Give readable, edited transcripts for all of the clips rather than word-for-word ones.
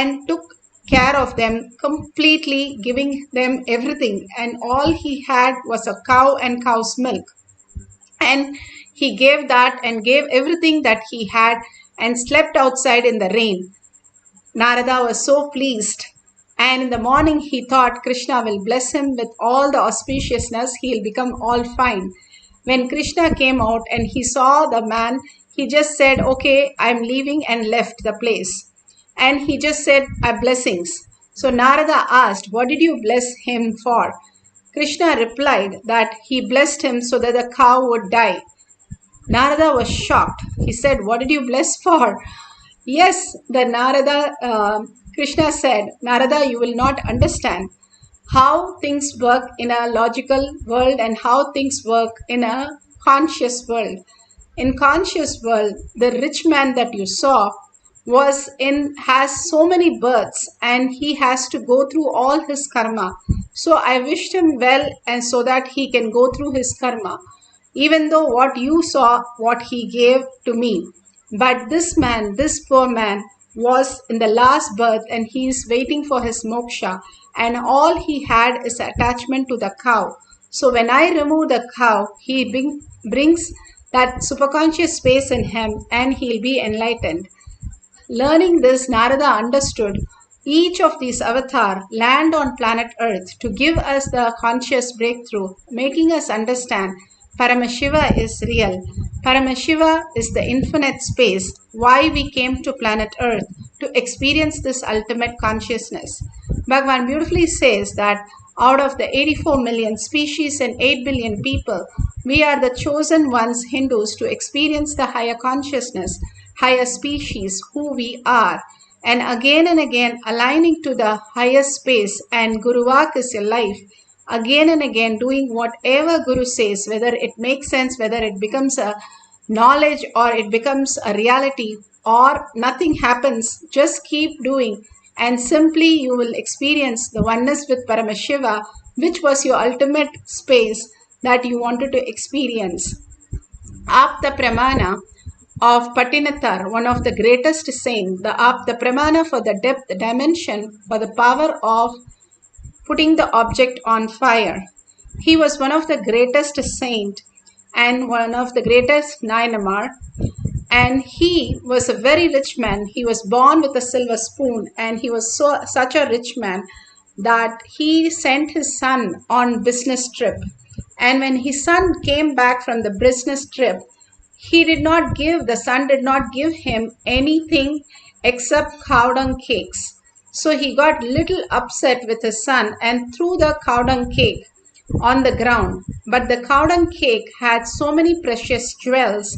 and took care of them completely, giving them everything. And all he had was a cow and cow's milk. And he gave that and gave everything that he had and slept outside in the rain. Narada was so pleased. And in the morning he thought Krishna will bless him with all the auspiciousness, he'll become all fine. When Krishna came out and he saw the man, he just said, okay, I'm leaving, and left the place. And he just said, blessings. So Narada asked, what did you bless him for? Krishna replied that he blessed him so that the cow would die. Narada was shocked. He said, what did you bless for? Yes, Krishna said, Narada, you will not understand how things work in a logical world and how things work in a conscious world. In conscious world, the rich man that you saw has so many births, and he has to go through all his karma. So I wished him well, and so that he can go through his karma. Even though what you saw, what he gave to me. But this man, this poor man, was in the last birth, and he is waiting for his moksha, and all he had is attachment to the cow. So when I remove the cow, he brings that superconscious space in him, and he'll be enlightened. Learning this, Narada understood each of these avatars land on planet Earth to give us the conscious breakthrough, making us understand Paramashiva is real. Paramashiva is the infinite space, why we came to planet Earth, to experience this ultimate consciousness. Bhagavan beautifully says that out of the 84 million species and 8 billion people, we are the chosen ones, Hindus, to experience the higher consciousness, higher species, who we are. And again aligning to the higher space, and Guruvak is your life. Again and again doing whatever Guru says, whether it makes sense, whether it becomes a knowledge or it becomes a reality or nothing happens, just keep doing, and simply you will experience the oneness with Paramashiva, which was your ultimate space that you wanted to experience. Apta Pramana of Patinathar, one of the greatest saints, the Apta Pramana for the depth dimension, for the power of putting the object on fire. He was one of the greatest saint and one of the greatest Nayanamar, and he was a very rich man. He was born with a silver spoon, and he was such a rich man that he sent his son on business trip. And when his son came back from the business trip, the son did not give him anything except cow dung cakes. So he got little upset with his son and threw the cow dung cake on the ground. But the cow dung cake had so many precious jewels,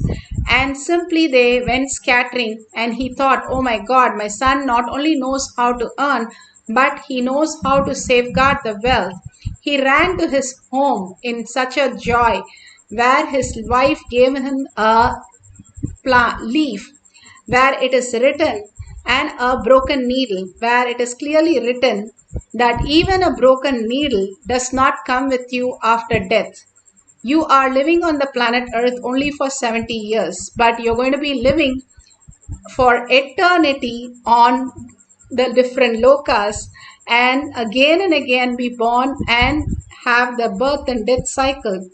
and simply they went scattering, and he thought, oh my God, my son not only knows how to earn, but he knows how to safeguard the wealth. He ran to his home in such a joy, where his wife gave him a leaf where it is written, and a broken needle where it is clearly written that even a broken needle does not come with you after death. You are living on the planet Earth only for 70 years, but you're going to be living for eternity on the different lokas, and again be born and have the birth and death cycle.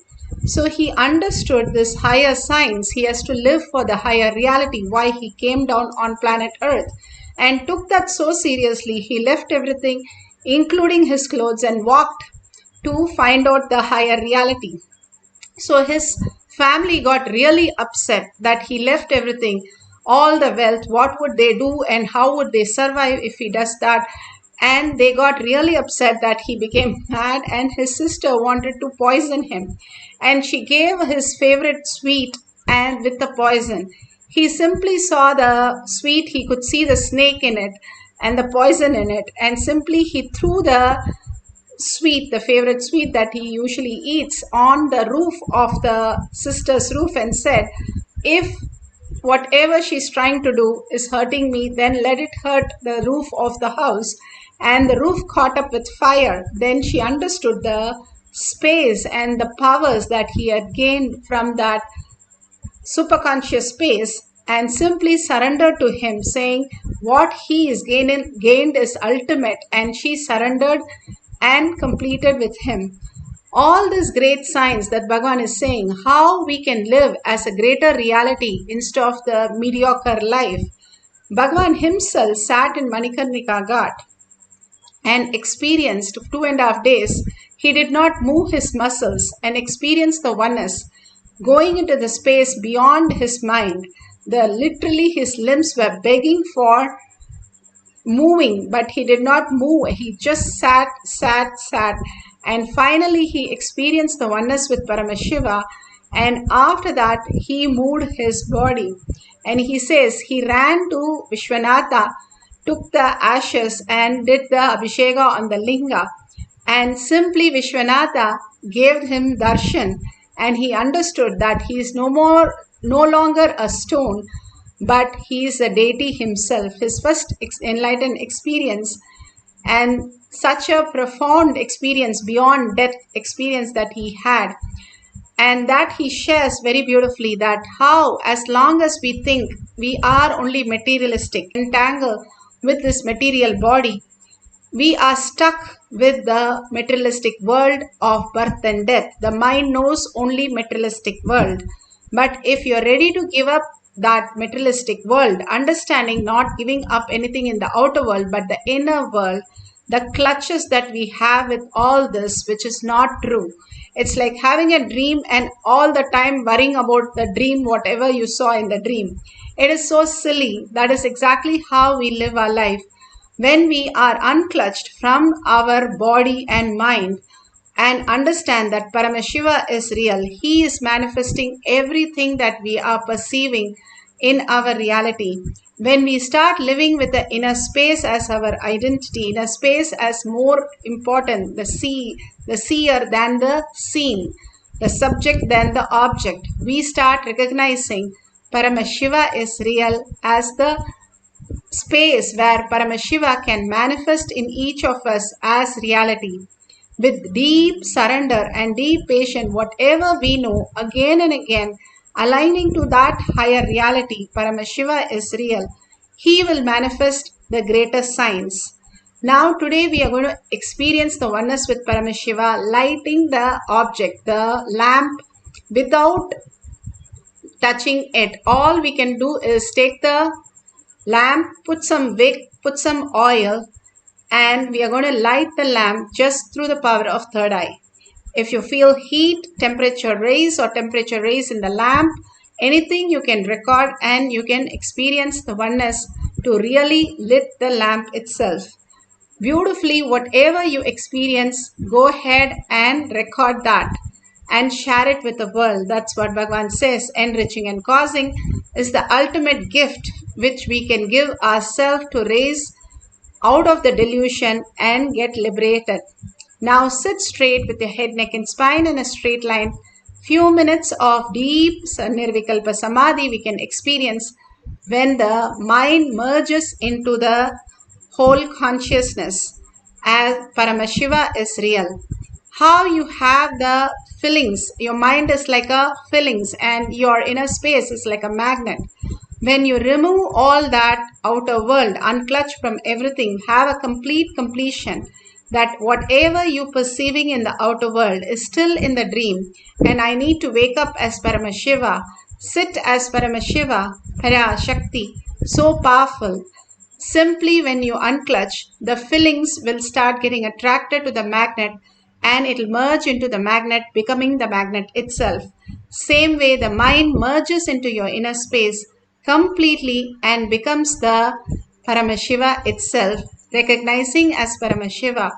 So he understood this higher science. He has to live for the higher reality, why he came down on planet Earth, and took that so seriously. He left everything, including his clothes, and walked to find out the higher reality. So his family got really upset that he left everything, all the wealth. What would they do and how would they survive if he does that? And they got really upset that he became mad, and his sister wanted to poison him. And she gave his favorite sweet and with the poison. He simply saw the sweet, he could see the snake in it and the poison in it. And simply he threw the sweet, the favorite sweet that he usually eats, on the roof of the sister's roof, and said, if whatever she's trying to do is hurting me, then let it hurt the roof of the house. And the roof caught up with fire. Then she understood the space and the powers that he had gained from that superconscious space, and simply surrendered to him, saying what he is gained is ultimate, and she surrendered and completed with him. All these great signs that Bhagavan is saying, how we can live as a greater reality instead of the mediocre life. Bhagavan himself sat in Manikarnika Ghat and experienced 2.5 days. He did not move his muscles and experienced the oneness, going into the space beyond his mind. Literally his limbs were begging for moving, but he did not move. He just sat, and finally he experienced the oneness with Paramashiva, and after that he moved his body. And he says he ran to Vishwanatha, took the ashes and did the Abhisheka on the linga, and simply Vishwanatha gave him darshan, and he understood that he is no longer a stone, but he is a deity himself. His first enlightened experience, and such a profound experience, beyond death experience that he had, and that he shares very beautifully, that how as long as we think we are only materialistic, entangled with this material body, we are stuck with the materialistic world of birth and death. The mind knows only materialistic world. But if you're ready to give up that materialistic world, understanding not giving up anything in the outer world but the inner world, the clutches that we have with all this, which is not true. It's like having a dream and all the time worrying about the dream, whatever you saw in the dream. It is so silly. That is exactly how we live our life. When we are unclutched from our body and mind and understand that Paramashiva is real, he is manifesting everything that we are perceiving in our reality. When we start living with the inner space as our identity, inner space as more important, the seer than the seen, the subject than the object, we start recognizing Paramashiva is real as the space where Paramashiva can manifest in each of us as reality. With deep surrender and deep patience, whatever we know, again and again, aligning to that higher reality, Paramashiva is real, he will manifest the greatest signs. Now today we are going to experience the oneness with Paramashiva, lighting the object, the lamp, without touching it. All we can do is take the lamp, put some wick, put some oil, and we are going to light the lamp just through the power of third eye. If you feel heat, temperature raise in the lamp, anything you can record, and you can experience the oneness to really lit the lamp itself. Beautifully, whatever you experience, go ahead and record that and share it with the world. That's what Bhagavan says. Enriching and causing is the ultimate gift which we can give ourselves to raise out of the delusion and get liberated. Now sit straight with your head, neck and spine in a straight line. Few minutes of deep Nirvikalpa Samadhi we can experience when the mind merges into the whole consciousness as Paramashiva is real. How you have the fillings, your mind is like a fillings and your inner space is like a magnet. When you remove all that outer world, unclutch from everything, have a complete completion, that whatever you perceiving in the outer world is still in the dream, and I need to wake up as Paramashiva, sit as Paramashiva, Parashakti, so powerful. Simply when you unclutch, the fillings will start getting attracted to the magnet and it will merge into the magnet, becoming the magnet itself. Same way the mind merges into your inner space completely and becomes the Paramashiva itself, recognizing as Paramashiva.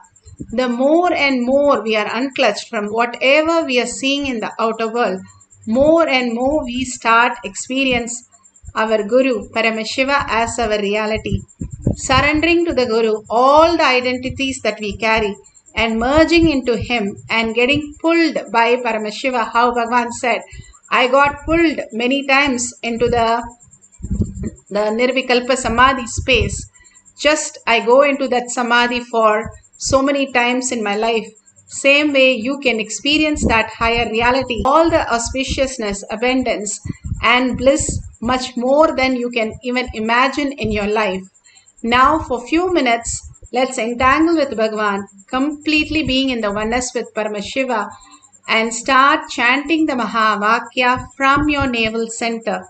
The more and more we are unclutched from whatever we are seeing in the outer world, more and more we start experience our Guru, Paramashiva, as our reality. Surrendering to the Guru all the identities that we carry and merging into him and getting pulled by Paramashiva. How Bhagavan said, I got pulled many times into the Nirvikalpa Samadhi space. Just I go into that Samadhi for so many times in my life. Same way you can experience that higher reality. All the auspiciousness, abundance and bliss much more than you can even imagine in your life. Now for few minutes, let's entangle with Bhagavan, completely being in the oneness with Paramashiva, and start chanting the Mahavakya from your navel center.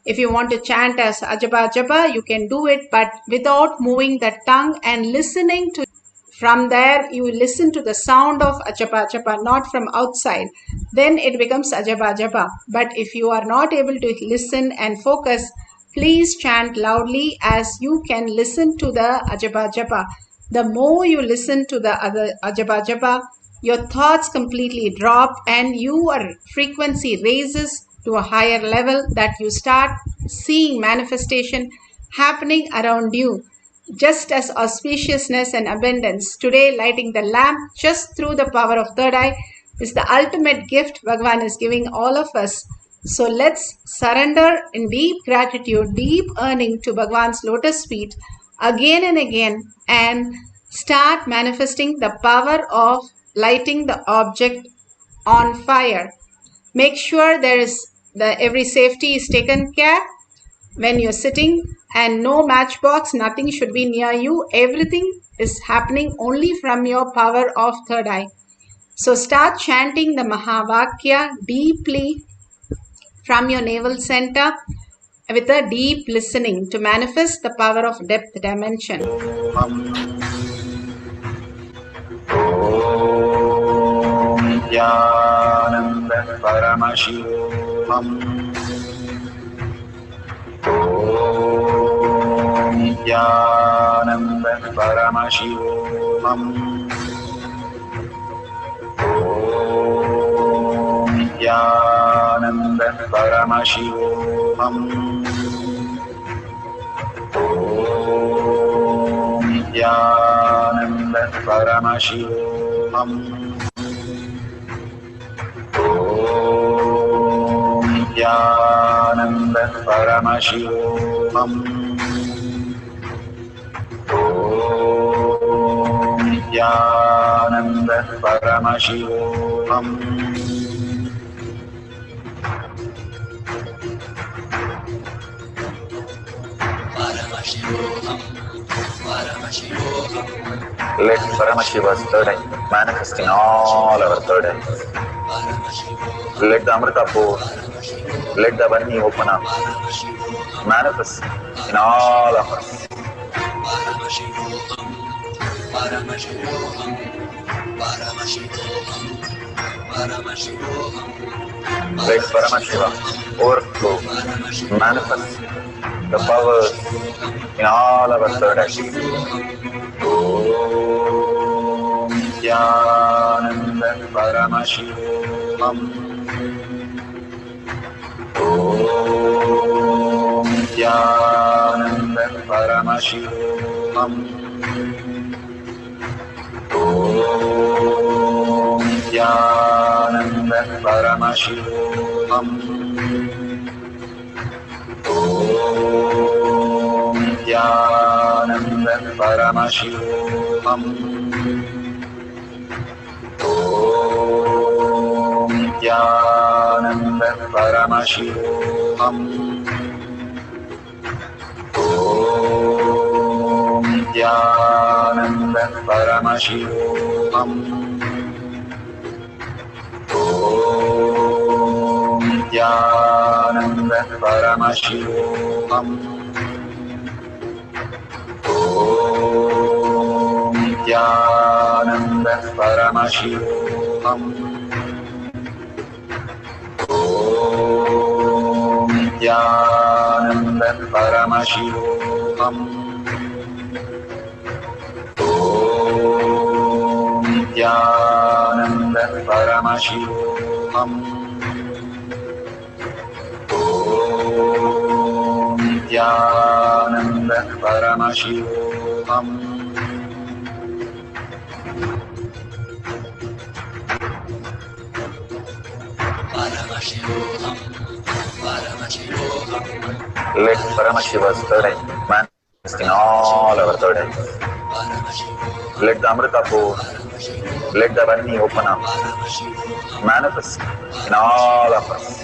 If you want to chant as Ajaba Jaba, you can do it, but without moving the tongue and listening to. From there, you listen to the sound of Ajaba Jaba, not from outside. Then it becomes Ajaba Jaba. But if you are not able to listen and focus, please chant loudly as you can listen to the Ajaba Jaba. The more you listen to the other Ajaba Jaba, your thoughts completely drop and your frequency raises to a higher level that you start seeing manifestation happening around you. Just as auspiciousness and abundance. Today, lighting the lamp just through the power of third eye is the ultimate gift Bhagavan is giving all of us. So let's surrender in deep gratitude, deep earning to Bhagavan's lotus feet again and again and start manifesting the power of lighting the object on fire. Make sure every safety is taken care when you're sitting, and no matchbox, nothing should be near you. Everything is happening only from your power of third eye. So start chanting the Mahavakya deeply from your navel center with a deep listening to manifest the power of depth dimension. Nithyananda Paramashivoham. Nithyananda Paramashivoham. Nithyananda Paramashivoham. Nithyananda Paramashivoham. Nithyananda Paramashivoham. Nithyananda Paramashivoham. Let Paramashiva's third eye manifest in all our third eyes. Let the Amrita pour, let the Vani open up, manifest in all of us. Let Paramashiva overflow, manifest the powers in all our third eyes. Om Nithyananda Paramashivoham. Om Nithyananda Paramashivoham. Om Nithyananda Paramashivoham. Om Nithyananda Paramashivoham. Om Nithyananda Paramashivoham. Om Nithyananda Paramashivoham. Om Nithyananda Paramashivoham. Om Nithyananda Paramashivoham. Om Nithyananda Paramashivoham. Om Nithyananda Paramashivoham. Om Nithyananda Paramashivoham. Let Paramashiva's third eye manifest in all our third eyes. Let the Amrita pour, let the Vani open up, manifest in all of us.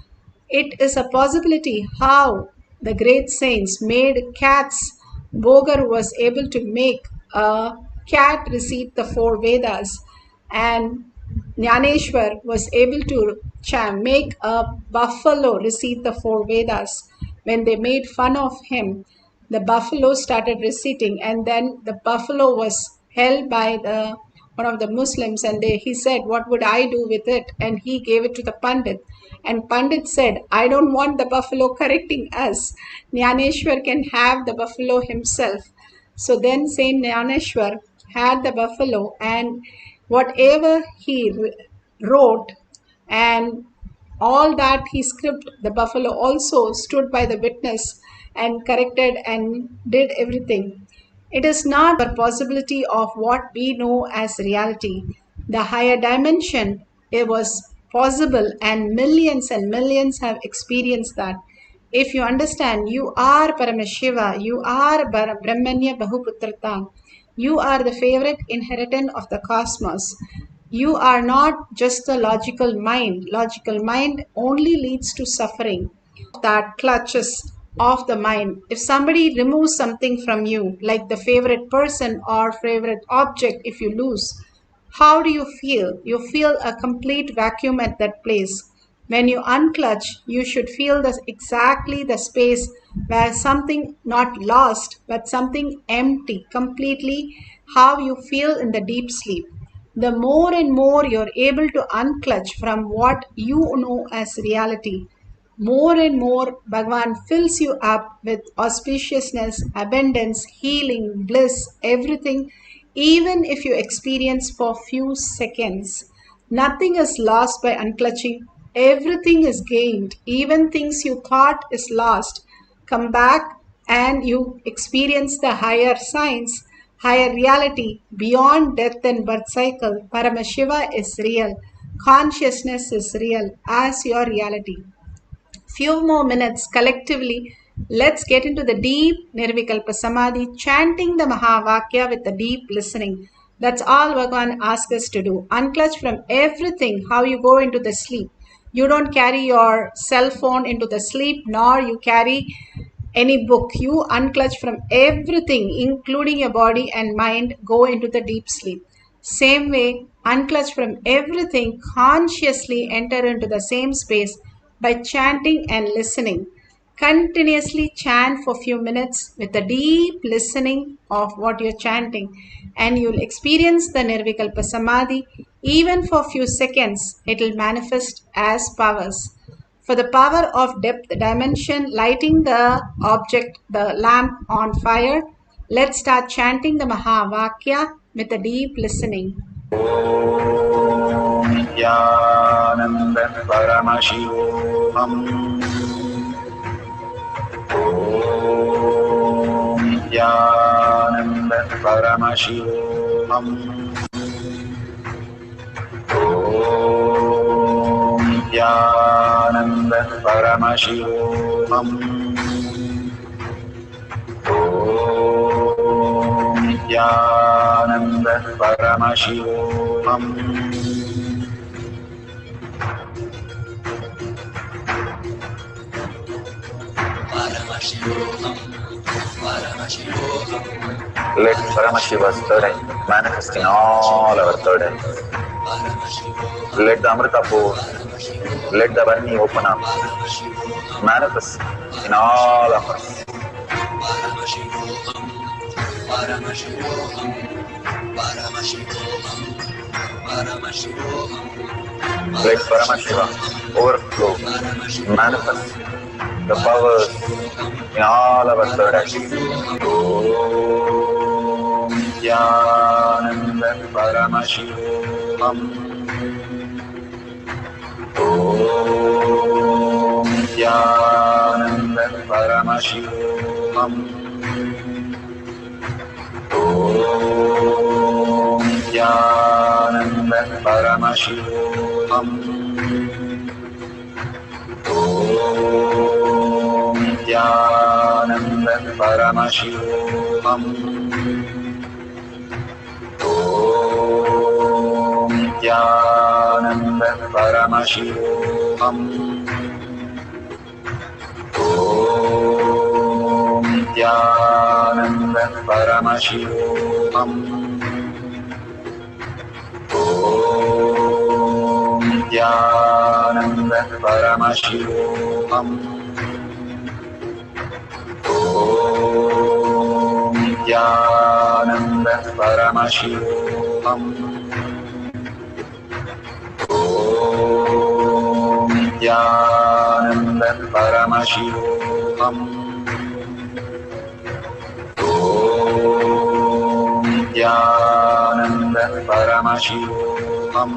It is a possibility how the great saints made cats. Bogar was able to make a cat recite the four Vedas, and Jnaneshwar was able to make a buffalo recite the four Vedas. When they made fun of him, the buffalo started reciting, and then the buffalo was held by the one of the Muslims, and he said, "What would I do with it?" And he gave it to the Pandit. And Pandit said, "I don't want the buffalo correcting us. Jnaneshwar can have the buffalo himself." So then Saint Jnaneshwar had the buffalo, and whatever he wrote and all that he script, the buffalo also stood by the witness and corrected and did everything. It is not a possibility of what we know as reality. The higher dimension, it was possible, and millions have experienced that. If you understand, you are Paramashiva, you are Brahmanya Bahuputrata, you are the favorite inheritant of the cosmos. You are not just a logical mind. Logical mind only leads to suffering. That clutches of the mind. If somebody removes something from you, like the favorite person or favorite object, if you lose, how do you feel? You feel a complete vacuum at that place. When you unclutch, you should feel exactly the space where something not lost, but something empty, completely how you feel in the deep sleep. The more and more you're able to unclutch from what you know as reality, more and more Bhagavan fills you up with auspiciousness, abundance, healing, bliss, everything, even if you experience for few seconds. Nothing is lost by unclutching. Everything is gained. Even things you thought is lost come back, and you experience the higher science, higher reality beyond death and birth cycle. Paramashiva is real. Consciousness is real as your reality. Few more minutes collectively. Let's get into the deep Nirvikalpa Samadhi, chanting the Mahavakya with the deep listening. That's all Bhagavan asks us to do. Unclutch from everything, how you go into the sleep. You don't carry your cell phone into the sleep, nor you carry any book. You unclutch from everything, including your body and mind, go into the deep sleep. Same way, unclutch from everything, consciously enter into the same space by chanting and listening. Continuously chant for few minutes with a deep listening of what you're chanting, and you'll experience the Nirvikalpa Samadhi. Even for few seconds, it will manifest as powers. For the power of depth dimension, lighting the object, the lamp on fire, let's start chanting the Mahavakya with a deep listening. Om Nithyananda Paramashivoham. Om Nithyananda Paramashivoham. Om Nithyananda Paramashivoham. Om Nithyananda Paramashivoham. Let Paramashiva's third eye manifest in all our third eyes. Let the Amrita pour, let the Varni open up, manifest in all of us. Let Paramashiva overflow, manifest the powers in all our third eyes. Om Nithyananda Paramashivoham. Om Nithyananda Paramashivoham. Om Nithyananda Paramashivoham. Om Nithyananda Paramashivoham. Om Nithyananda Paramashivoham. Om Nithyananda Paramashivoham. Om Nithyananda Paramashivoham. Om Nithyananda Paramashivoham. Om Nithyananda Paramashivoham. Om Nithyananda Paramashivoham.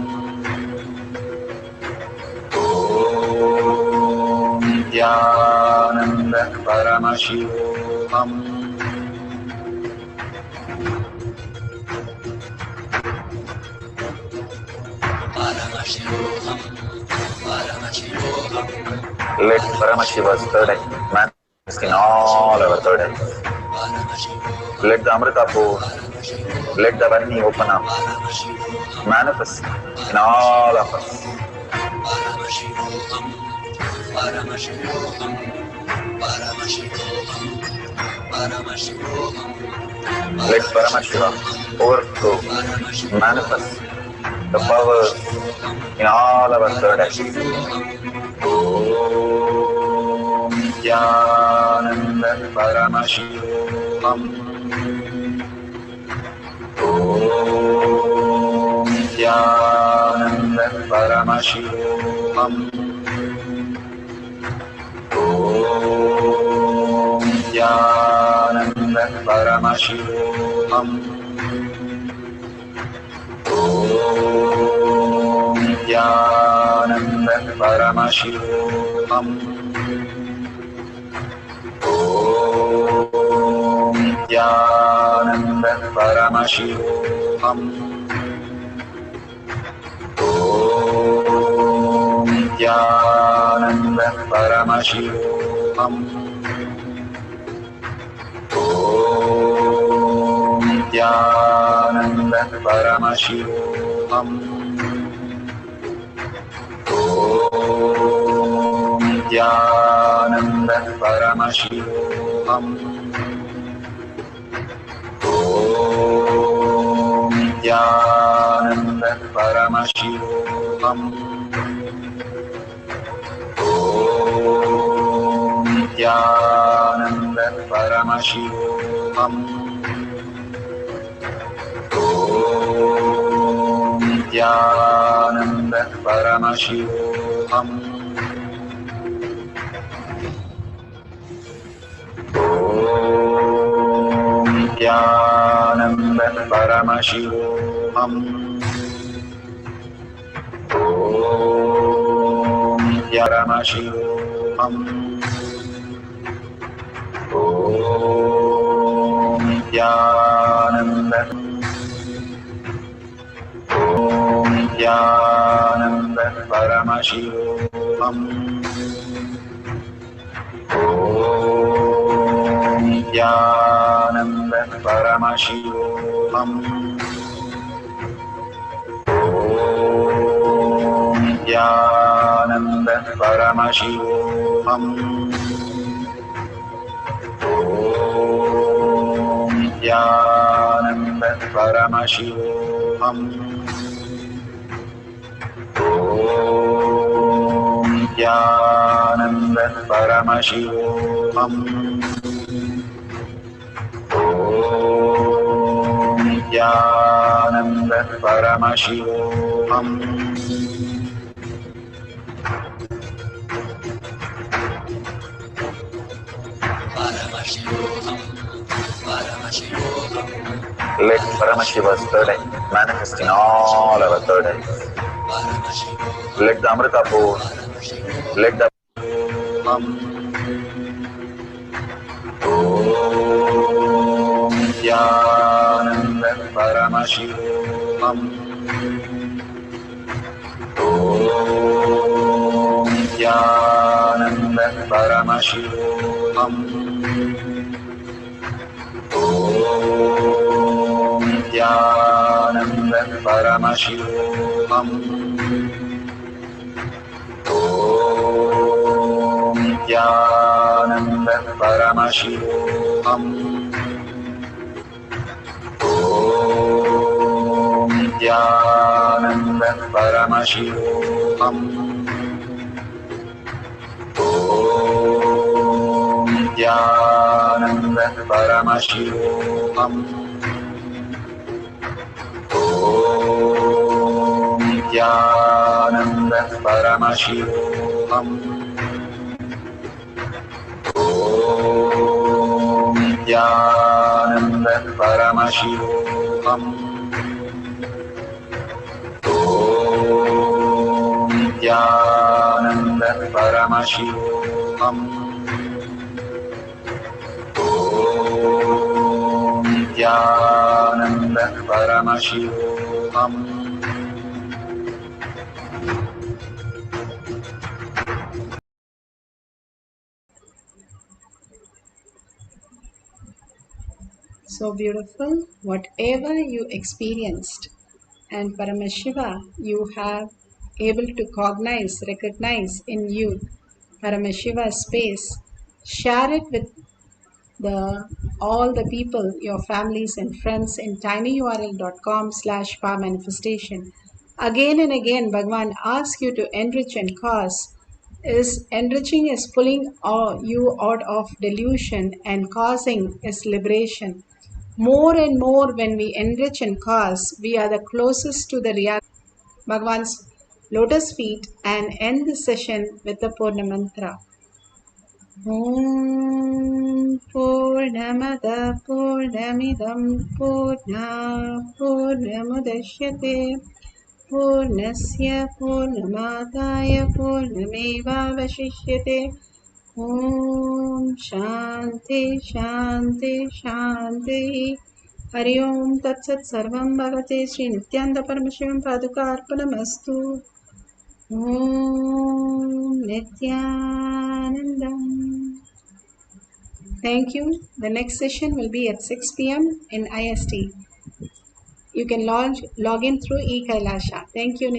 Om Nithyananda Paramashivoham. Paramashivoham, Paramashivoham. Let Paramashiva's third eye manifest in all our third eyes. Let the Amrita pour, let the Varni open up, manifest in all of us. Paramashivoham, Paramashivoham, Paramashivoham, Paramashivoham. Let Paramashiva overflow, manifest the power in all our third eyes. Om Nithyananda Paramashivoham. Om Nithyananda Paramashivoham. Om Nithyananda Paramashivoham. Om Nithyananda Paramashivoham. Om Nithyananda Paramashivoham. Om Nithyananda Paramashivoham. Om Nithyananda Paramashivoham. Om Nithyananda Paramashivoham. Om Nithyananda Paramashivoham. Om Nithyananda Paramashivoham. Om Nithyananda Paramashivoham. Om Nithyananda Paramashivoham. Om Nithyananda Om Nithyananda. Om Nithyananda Paramashivoham. Om Nithyananda Paramashivoham. Om Nithyananda Paramashivoham. Om Nithyananda Paramashivoham. Om Nithyananda Paramashivoham. Om Nithyananda Paramashivoham. Paramashivoham, Paramashivoham. Let Paramashiva's third eye manifest in all our third eyes. Let the Amrita pour, let the Om Nithyananda Paramashivoham. Om Nithyananda Paramashivoham. Om Nithyananda Paramashivoham. Om Nithyananda Paramashivoham. Om Nithyananda Paramashivoham. Om Nithyananda Paramashivoham. Om Nithyananda Paramashivoham. Om Nithyananda Paramashivoham. Om Nithyananda Paramashivoham. Om Nithyananda Paramashivoham. So beautiful. Whatever you experienced, and Paramashiva, you have able to recognize in you Paramashiva space. Share it with all the people, your families and friends in tinyurl.com/powermanifestation. Again and again, Bhagwan asks you to enrich and cause. Enriching is pulling you out of delusion, and causing is liberation. More and more, when we enrich and cause, we are the closest to the reality, Bhagwan's lotus feet, and end the session with the Purna Mantra. Om Purnamada Purnamidam Purna Purnamudashyate Purnasya Purnamadaya Purnamevavashishyate. Om Shanti Shanti Shanti. Hari Om Tat Sat Sarvam Bhavate Sri Nithyananda Paramashivam Paduka Arpanamastu. Om Nithyanandam. Thank you. The next session will be at 6 p.m. in IST. You can log in through eKailasha. Thank you.